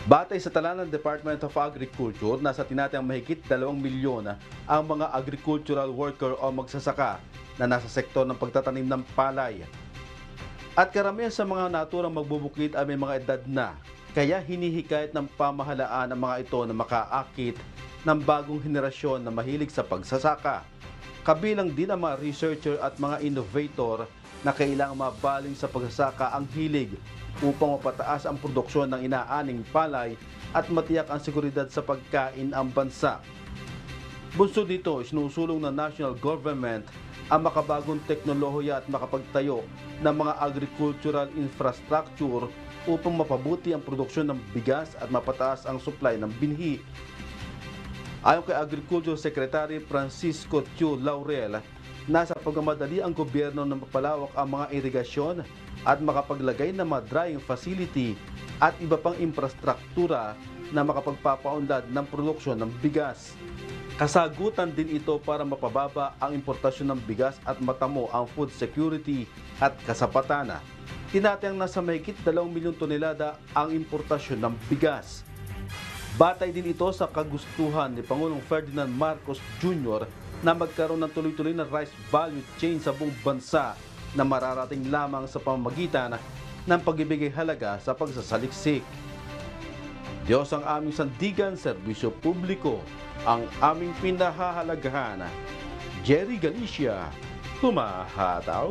Batay sa tala ng Department of Agriculture, nasa tinatayang mahigit 2 milyon ang mga agricultural worker o magsasaka na nasa sektor ng pagtatanim ng palay. At karamihan sa mga naturang magbubukid ay may mga edad na, kaya hinihikayat ng pamahalaan ang mga ito na makaakit ng bagong henerasyon na mahilig sa pagsasaka. Kabilang din ang mga researcher at mga innovator na kailangang mabaling sa pagsasaka ang hilig upang mapataas ang produksyon ng inaaning palay at matiyak ang seguridad sa pagkain ang bansa. Bunso dito, sinusulong ng national government ang makabagong teknolohiya at makapagtayo ng mga agricultural infrastructure upang mapabuti ang produksyon ng bigas at mapataas ang supply ng binhi. Ayon kay Agriculture Secretary Francisco Chu Laurel, nasa pagmamadali ang gobyerno na mapalawak ang mga irigasyon at makapaglagay ng mga drying facility at iba pang infrastruktura na makapagpapaunlad ng produksyon ng bigas. Kasagutan din ito para mapababa ang importasyon ng bigas at matamo ang food security at kasapatan. Tinatayang nasa mahigit 2 milyong tonelada ang importasyon ng bigas. Batay din ito sa kagustuhan ni Pangulong Ferdinand Marcos Jr. na magkaroon ng tuloy-tuloy na rice value chain sa buong bansa na mararating lamang sa pamamagitan ng pagbibigay halaga sa pagsasaliksik. Diyos ang aming sandigan, serbisyo publiko ang aming pinahahalagahan. Jerry Galicia, humahataw.